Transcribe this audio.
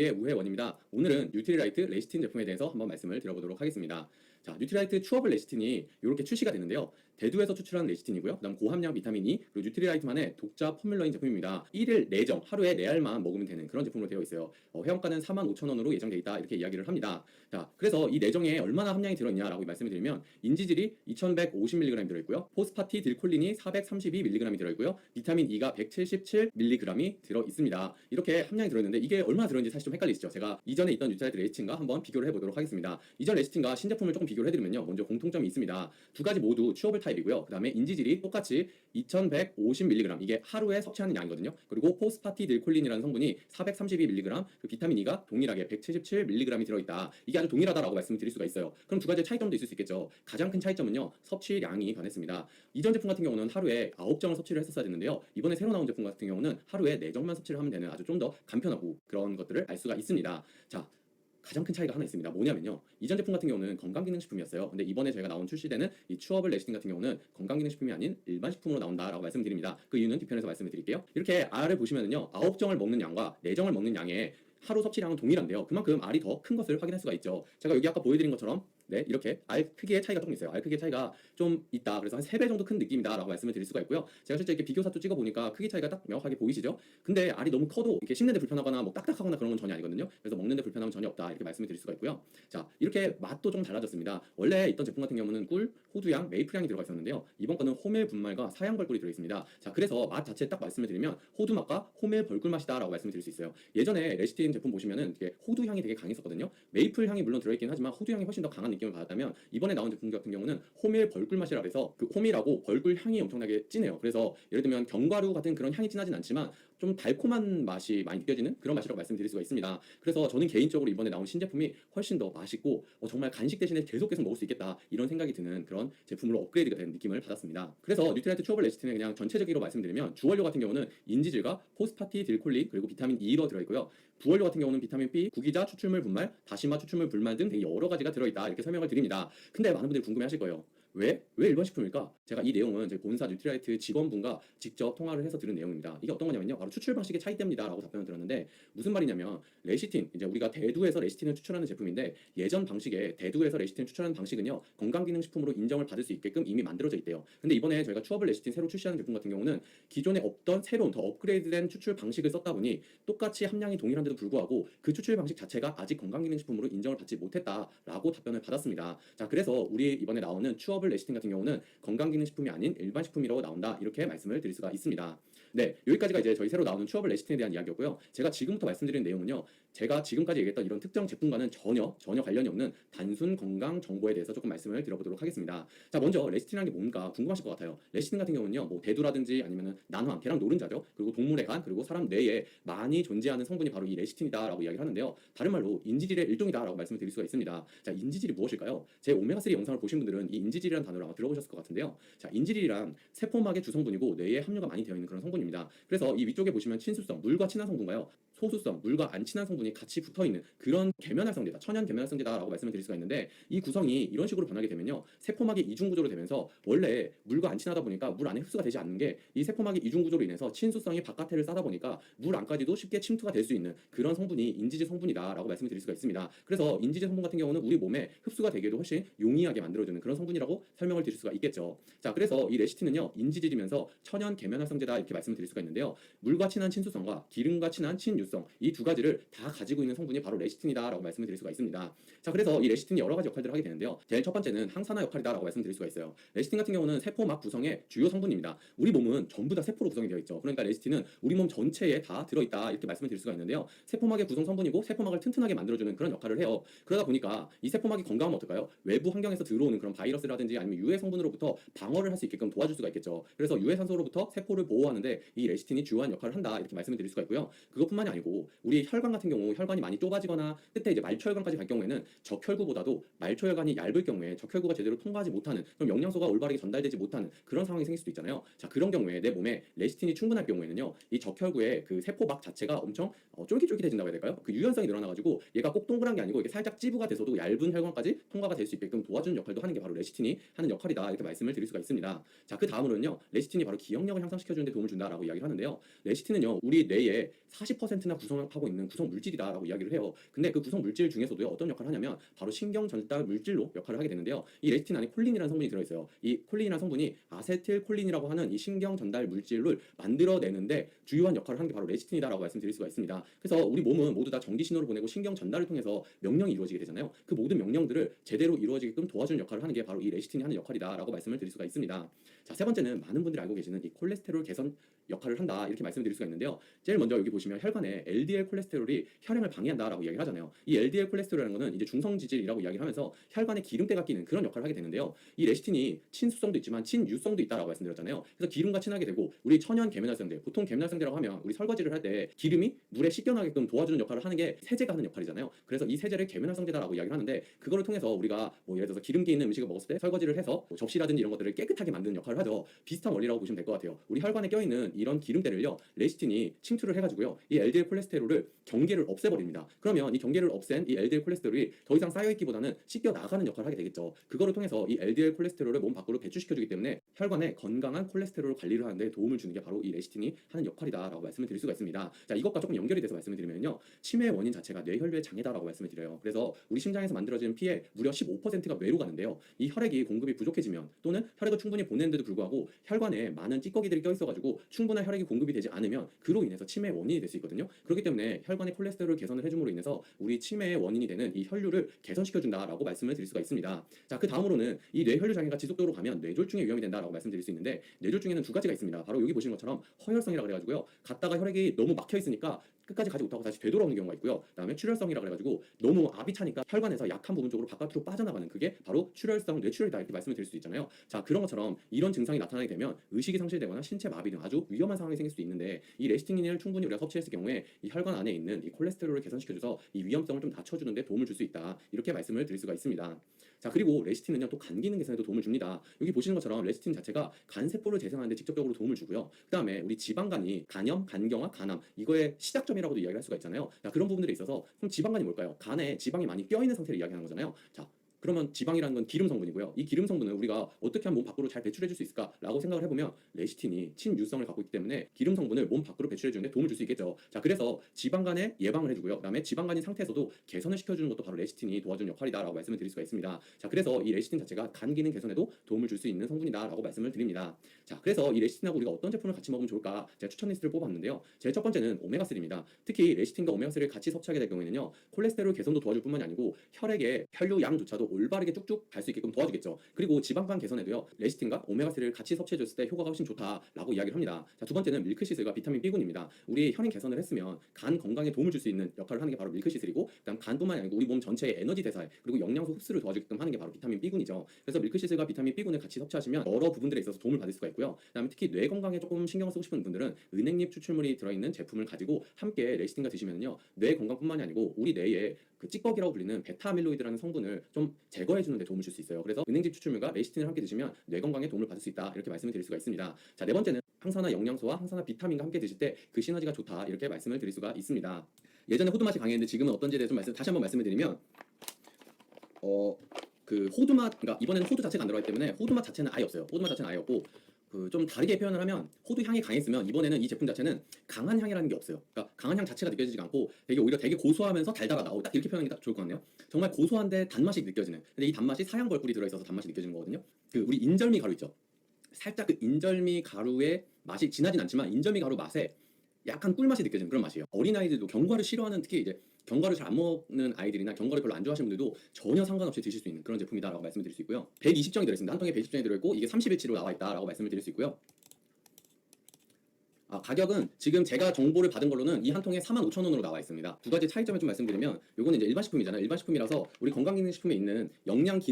예, 우회원입니다. 오늘은 뉴트리라이트 레시틴 제품에 대해서 한번 말씀을 드려보도록 하겠습니다. 자, 뉴트리라이트 추어블 레시틴이 이렇게 출시가 되는데요. 대두에서 추출한 레시틴이고요. 그다음 고함량 비타민 E 그리고 뉴트리라이트만의 독자 포뮬러인 제품입니다. 1일 4정 하루에 4알만 먹으면 되는 그런 제품으로 되어 있어요. 회원가는 45,000원으로 예정돼 있다 이렇게 이야기를 합니다. 자, 그래서 이 4정에 얼마나 함량이 들어있냐라고 말씀을 드리면 인지질이 2150mg 들어있고요. 포스파티 딜콜린이 432mg이 들어있고요. 비타민 E가 177mg이 들어있습니다. 이렇게 함량이 들어있는데 이게 얼마나 들어있는지 사실 좀 헷갈리시죠? 제가 이전에 있던 뉴트리라이트 레시틴과 한번 비교를 해보도록 하겠습니다. 이전 레시틴과 신제품을 조금 비교를 해드리면요. 먼저 공통점이 있습니다. 두 가지 모두 취업을 타입이고요. 그 다음에 인지질이 똑같이 2150mg 이게 하루에 섭취하는 양이거든요. 그리고 포스파티딜콜린이라는 성분이 432mg, 그 비타민 E가 동일하게 177mg이 들어있다. 이게 아주 동일하다라고 말씀을 드릴 수가 있어요. 그럼 두 가지 차이점도 있을 수 있겠죠. 가장 큰 차이점은요. 섭취량이 변했습니다. 이전 제품 같은 경우는 하루에 9정을 섭취를 했었어야 되는데요. 이번에 새로 나온 제품 같은 경우는 하루에 4정만 섭취를 하면 되는 아주 좀 더 간편하고 그런 것들을 알 수가 있습니다. 자, 가장 큰 차이가 하나 있습니다. 뭐냐면요. 이전 제품 같은 경우는 건강기능식품이었어요. 근데 이번에 저희가 나온 출시되는 이 추어블 레시틴 같은 경우는 건강기능식품이 아닌 일반 식품으로 나온다라고 말씀드립니다. 그 이유는 뒤편에서 말씀을 드릴게요. 이렇게 알을 보시면은요. 9정을 먹는 양과 4정을 먹는 양의 하루 섭취량은 동일한데요. 그만큼 알이 더 큰 것을 확인할 수가 있죠. 제가 여기 아까 보여드린 것처럼 네, 이렇게 알 크기의 차이가 조금 있어요. 알 크기의 차이가 좀 있다. 그래서 한 3배 정도 큰 느낌이다라고 말씀을 드릴 수가 있고요. 제가 실제 이렇게 비교사도 찍어보니까 크기 차이가 딱 명확하게 보이시죠? 근데 알이 너무 커도 이렇게 씹는데 불편하거나 뭐 딱딱하거나 그런 건 전혀 아니거든요. 그래서 먹는데 불편함은 전혀 없다. 이렇게 말씀을 드릴 수가 있고요. 자, 이렇게 맛도 좀 달라졌습니다. 원래 있던 제품 같은 경우는 꿀, 호두향, 메이플향이 들어가 있었는데요. 이번 거는 호밀 분말과 사양 벌꿀이 들어있습니다. 자, 그래서 맛 자체 딱 말씀을 드리면 호두 맛과 호밀 벌꿀 맛이다라고 말씀을 드릴 수 있어요. 예전에 레시틴 제품 보시면은 이게 호두 향이 되게 강했었거든요. 메이플 향이 물론 들어있긴 하지만 호두 향이 훨씬 더 강한 느낌을 받았다면 이번에 나온 제품 같은 경우는 호밀 벌꿀 맛이라 해서 그 호밀하고 벌꿀 향이 엄청나게 진해요. 그래서 예를 들면 견과류 같은 그런 향이 진하진 않지만 좀 달콤한 맛이 많이 느껴지는 그런 맛이라고 말씀드릴 수가 있습니다. 그래서 저는 개인적으로 이번에 나온 신제품이 훨씬 더 맛있고 정말 간식 대신에 계속 먹을 수 있겠다 이런 생각이 드는 그런 제품으로 업그레이드가 된 느낌을 받았습니다. 그래서 뉴트리라이트 추어블 레시틴의 그냥 전체적으로 말씀드리면 주원료 같은 경우는 인지질과 포스파티딜콜린 그리고 비타민 E가 들어있고요. 부원료 같은 경우는 비타민 B, 구기자, 추출물 분말, 다시마 추출물 불말 등 되게 여러 가지가 들어있다 이렇게 설명을 드립니다. 근데 많은 분들이 궁금해하실 거예요. 왜 일반 식품일까? 제가 이 내용은 저희 본사 뉴트리라이트 직원분과 직접 통화를 해서 들은 내용입니다. 이게 어떤 거냐면요. 바로 추출 방식의 차이때문이다라고 답변을 들었는데 무슨 말이냐면 레시틴, 이제 우리가 대두에서 레시틴을 추출하는 제품인데 예전 방식에 대두에서 레시틴을 추출하는 방식은요. 건강기능식품으로 인정을 받을 수 있게끔 이미 만들어져 있대요. 근데 이번에 저희가 추어블 레시틴 새로 출시하는 제품 같은 경우는 기존에 없던 새로운 더 업그레이드된 추출 방식을 썼다 보니 똑같이 함량이 동일한데도 불구하고 그 추출 방식 자체가 아직 건강기능식품으로 인정을 받지 못했다라고 답변을 받았습니다. 자, 그래서 우리 이번에 나오는 추어블 레시틴 같은 경우는 건강기능식품이 아닌 일반 식품이라고 나온다 이렇게 말씀을 드릴 수가 있습니다. 네, 여기까지가 이제 저희 새로 나오는 추어블 레시틴에 대한 이야기였고요. 제가 지금부터 말씀드리는 내용은요. 제가 지금까지 얘기했던 이런 특정 제품과는 전혀 관련이 없는 단순 건강 정보에 대해서 조금 말씀을 드려보도록 하겠습니다. 자, 먼저 레시틴이라는 게 뭔가 궁금하실 것 같아요. 레시틴 같은 경우는요. 뭐 대두라든지 아니면은 난황, 걔랑 노른자죠. 그리고 동물의 간, 그리고 사람 뇌에 많이 존재하는 성분이 바로 이 레시틴이다라고 이야기를 하는데요. 다른 말로 인지질의 일종이다라고 말씀을 드릴 수가 있습니다. 자, 인지질이 무엇일까요? 제 오메가3 영상을 보신 분들은 이 인지질이라는 단어를 아마 들어보셨을 것 같은데요. 자, 인지질이란 세포막의 주성분이고 뇌에 함유가 많이 되어 있는 그런 성분입니다. 그래서 이 위쪽에 보시면 친수성, 물과 친한 성분과요. 소수성, 물과 안 친한 성분이 같이 붙어 있는 그런 계면활성제다, 천연 계면활성제다라고 말씀을 드릴 수가 있는데 이 구성이 이런 식으로 변하게 되면요. 세포막이 이중 구조로 되면서 원래 물과 안 친하다 보니까 물 안에 흡수가 되지 않는 게 이 세포막의 이중 구조로 인해서 친수성이 바깥에를 싸다 보니까 물 안까지도 쉽게 침투가 될 수 있는 그런 성분이 인지질 성분이다라고 말씀을 드릴 수가 있습니다. 그래서 인지질 성분 같은 경우는 우리 몸에 흡수가 되기도 훨씬 용이하게 만들어주는 그런 성분이라고 설명을 드릴 수가 있겠죠. 자, 그래서 이 레시틴은요 인지질이면서 천연 계면활성제다 이렇게 말씀을 드릴 수가 있는데요. 물과 친한 친수성과 기름과 친한 친유성 이 두 가지를 다 가지고 있는 성분이 바로 레시틴이다라고 말씀을 드릴 수가 있습니다. 자, 그래서 이 레시틴이 여러 가지 역할들을 하게 되는데요. 제일 첫 번째는 항산화 역할이다라고 말씀드릴 수가 있어요. 레시틴 같은 경우는 세포막 구성의 주요 성분입니다. 우리 몸은 전부 다 세포로 구성이 되어 있죠. 그러니까 레시틴은 우리 몸 전체에 다 들어있다 이렇게 말씀을 드릴 수가 있는데요. 세포막의 구성 성분이고 세포막을 튼튼하게 만들어주는 그런 역할을 해요. 그러다 보니까 이 세포막이 건강하면 어떨까요? 외부 환경에서 들어오는 그런 바이러스라든지 아니면 유해 성분으로부터 방어를 할 수 있게끔 도와줄 수가 있겠죠. 그래서 유해 산소로부터 세포를 보호하는데 이 레시틴이 주요한 역할을 한다 이렇게 말씀을 드릴 수가 있고요. 그것뿐만이 아니고 우리 혈관 같은 경우 혈관이 많이 좁아지거나 끝에 이제 말초혈관까지 갈 경우에는 적혈구보다도 말초혈관이 얇을 경우에 적혈구가 제대로 통과하지 못하는 그럼 영양소가 올바르게 전달되지 못하는 그런 상황이 생길 수도 있잖아요. 자, 그런 경우에 내 몸에 레시틴이 충분할 경우에는요. 이 적혈구의 그 세포막 자체가 엄청 쫄깃쫄깃해진다고 해야 될까요? 그 유연성이 늘어나가지고 얘가 꼭 동그란 게 아니고 이게 살짝 찌부가 돼서도 얇은 혈관까지 통과가 될 수 있게끔 도와주는 역할도 하는 게 바로 레시틴이 하는 역할이다 이렇게 말씀을 드릴 수가 있습니다. 자, 그 다음으로는요. 레시틴이 바로 기억력을 향상시켜주는 데 도움을 준다라고 이야기를 하는데요. 레시틴은요. 우리 뇌에 40%나 구성하고 있는 구성 물질이다라고 이야기를 해요. 근데 그 구성 물질 중에서도 어떤 역할을 하냐면 바로 신경 전달 물질로 역할을 하게 되는데요. 이 레시틴 안에 콜린이라는 성분이 들어있어요. 이 콜린이라는 성분이 아세틸콜린이라고 하는 이 신경 전달 물질을 만들어내는데 주요한 역할을 하는 게 바로 레시틴이다라고 말씀드릴 수가 있습니다. 그래서 우리 몸은 모두 다 전기 신호를 보내고 신경 전달을 통해서 명령이 이루어지게 되잖아요. 그 모든 명령들을 제대로 이루어지게끔 도와주는 역할을 하는 게 바로 이 레시틴이 하는 역할이다라고 말씀을 드릴 수가 있습니다. 자, 세 번째는 많은 분들이 알고 계시는 이 콜레스테롤 개선 역할을 한다 이렇게 말씀드릴 수가 있는데요. 제일 먼저 여기 보시면 혈관에 LDL 콜레스테롤이 혈행을 방해한다라고 이야기를 하잖아요. 이 LDL 콜레스테롤이라는 거는 이제 중성지질이라고 이야기를 하면서 혈관에 기름때가 끼는 그런 역할을 하게 되는데요. 이 레시틴이 친수성도 있지만 친유성도 있다라고 말씀드렸잖아요. 그래서 기름과 친하게 되고 우리 천연 계면활성제, 보통 계면활성제라고 하면 우리 설거지를 할 때 기름이 물에 씻겨나게끔 도와주는 역할을 하는 게 세제가 하는 역할이잖아요. 그래서 이 세제를 계면활성제다라고 이야기를 하는데 그거를 통해서 우리가 뭐 예를 들어서 기름기 있는 음식을 먹었을 때 설거지를 해서 뭐 접시라든지 이런 것들을 깨끗하게 만드는 역할을 하죠. 비슷한 원리라고 보시면 될 것 같아요. 우리 혈관에 껴있는 이런 기름때를요, 레시틴이 침투를 해가지고요, 이 LDL 콜레스테롤을 경계를 없애버립니다. 그러면 이 경계를 없앤 이 LDL 콜레스테롤이 더 이상 쌓여있기보다는 씻겨 나가는 역할을 하게 되겠죠. 그거를 통해서 이 LDL 콜레스테롤을 몸 밖으로 배출시켜주기 때문에 혈관에 건강한 콜레스테롤 관리를 하는데 도움을 주는 게 바로 이 레시틴이 하는 역할이다라고 말씀을 드릴 수가 있습니다. 자, 이것과 조금 연결이 돼서 말씀을 드리면요, 치매의 원인 자체가 뇌혈류의 장애다라고 말씀을 드려요. 그래서 우리 심장에서 만들어지는 피의 무려 15%가 뇌로 가는데요. 이 혈액이 공급이 부족해지면 또는 혈액을 충분히 보내는데도 불구하고 혈관에 많은 찌꺼기들이 껴있어가지고 충분한 혈액이 공급이 되지 않으면 그로 인해서 치매의 원인이 될 수 있거든요. 그렇기 때문에 혈관의 콜레스테롤 개선을 해줌으로 인해서 우리 치매의 원인이 되는 이 혈류를 개선시켜준다라고 말씀을 드릴 수가 있습니다. 자, 그 다음으로는 이 뇌혈류 장애가 지속적으로 가면 뇌졸중의 위험이 된다라고 말씀드릴 수 있는데, 뇌졸중에는 두 가지가 있습니다. 바로 여기 보시는 것처럼 허혈성이라 그래가지고요, 갔다가 혈액이 너무 막혀 있으니까 끝까지 가지 못하고 다시 되돌아오는 경우가 있고요. 그다음에 출혈성이라 그래가지고 너무 압이 차니까 혈관에서 약한 부분 쪽으로 바깥으로 빠져나가는, 그게 바로 출혈성 뇌출혈이다 이렇게 말씀을 드릴 수 있잖아요. 자, 그런 것처럼 이런 증상이 나타나게 되면 의식이 상실되거나 신체 마비 등 아주 위험한 상황이 생길 수 있는데, 이 레시틴을 충분히 우리가 섭취했을 경우에 이 혈관 안에 있는 이 콜레스테롤을 개선시켜줘서 이 위험성을 좀 낮춰주는데 도움을 줄 수 있다 이렇게 말씀을 드릴 수가 있습니다. 자, 그리고 레시틴은요, 또 간 기능 개선에도 도움을 줍니다. 여기 보시는 것처럼 레시틴 자체가 간 세포를 재생하는데 직접적으로 도움을 주고요. 그 다음에 우리 지방간이 간염, 간경화, 간암, 이거의 시작점이라고도 이야기할 수가 있잖아요. 자, 그런 부분들에 있어서 그럼 지방간이 뭘까요? 간에 지방이 많이 껴있는 상태를 이야기하는 거잖아요. 자, 그러면 지방이라는 건 기름 성분이고요. 이 기름 성분을 우리가 어떻게 하면 몸 밖으로 잘 배출해 줄 수 있을까라고 생각을 해보면 레시틴이 친유성을 갖고 있기 때문에 기름 성분을 몸 밖으로 배출해 주는데 도움을 줄 수 있겠죠. 자, 그래서 지방간에 예방을 해주고요. 그다음에 지방간인 상태에서도 개선을 시켜주는 것도 바로 레시틴이 도와주는 역할이다라고 말씀을 드릴 수가 있습니다. 자, 그래서 이 레시틴 자체가 간 기능 개선에도 도움을 줄 수 있는 성분이다라고 말씀을 드립니다. 자, 그래서 이 레시틴하고 우리가 어떤 제품을 같이 먹으면 좋을까 제가 추천 리스트를 뽑았는데요. 제일 첫 번째는 오메가3입니다. 특히 레시틴과 오메가3를 같이 섭취하게 될 경우에는요, 콜레스테롤 개선도 도와줄 뿐만이 아니고 혈액의 혈류 양조차도 올바르게 쭉쭉 갈 수 있게끔 도와주겠죠. 그리고 지방간 개선에도요, 레시틴과 오메가3를 같이 섭취해줬을 때 효과가 훨씬 좋다라고 이야기를 합니다. 자, 두 번째는 밀크시슬과 비타민 B군입니다. 우리 혈행 개선을 했으면 간 건강에 도움을 줄 수 있는 역할을 하는 게 바로 밀크시슬이고, 그다음 간뿐만이 아니고 우리 몸 전체의 에너지 대사에 그리고 영양소 흡수를 도와주게끔 하는 게 바로 비타민 B군이죠. 그래서 밀크시슬과 비타민 B군을 같이 섭취하시면 여러 부분들에 있어서 도움을 받을 수가 있고요. 그다음에 특히 뇌 건강에 조금 신경을 쓰고 싶은 분들은 은행잎 추출물이 들어있는 제품을 가지고 함께 레시틴과 드시면요, 뇌 건강뿐만이 아니고 우리 뇌에 그 찌꺼기라고 불리는 베타아밀로이드라는 성분을 좀 제거해 주는 데 도움을 줄 수 있어요. 그래서 은행즙 추출물과 레시틴을 함께 드시면 뇌 건강에 도움을 받을 수 있다 이렇게 말씀을 드릴 수가 있습니다. 자, 네 번째는 항산화 영양소와 항산화 비타민과 함께 드실 때 그 시너지가 좋다 이렇게 말씀을 드릴 수가 있습니다. 예전에 호두 맛이 강했는데 지금은 어떤지에 대해서 다시 한번 말씀을 드리면, 그 호두 맛, 그러니까 이번에는 호두 자체가 안 들어가기 때문에 호두 맛 자체는 아예 없어요. 호두 맛 자체는 아예 없고, 그 좀 다르게 표현을 하면 호두 향이 강했으면 이번에는 이 제품 자체는 강한 향이라는 게 없어요. 그러니까 강한 향 자체가 느껴지지가 않고 되게 오히려 되게 고소하면서 달달하다. 딱 이렇게 표현하기 딱 좋을 것 같네요. 정말 고소한데 단맛이 느껴지는. 근데 이 단맛이 사양 벌꿀이 들어있어서 단맛이 느껴지는 거거든요. 그 우리 인절미 가루 있죠. 살짝 그 인절미 가루의 맛이 진하진 않지만 인절미 가루 맛에 약간 꿀맛이 느껴지는 그런 맛이에요. 어린아이들도 견과류 싫어하는, 특히 이제 견과류 잘 안 먹는 아이들이나 견과류 별로 안 좋아하시는 분들도 전혀 상관없이 드실 수 있는 그런 제품이다라고 말씀을 드릴 수 있고요. 120정이 들어있습니다. 한 통에 120정이 들어있고 이게 30일치로 나와 있다라고 말씀을 드릴 수 있고요. 가격은 지금 제가 정보를 받은 걸로는 이 한 통에 45,000원으로 나와 있습니다. 두 가지 차이점을 좀 말씀드리면, 요거는 이제 일반 식품이잖아요. 일반 식품이라서 우리 건강기능식품에 있는 영양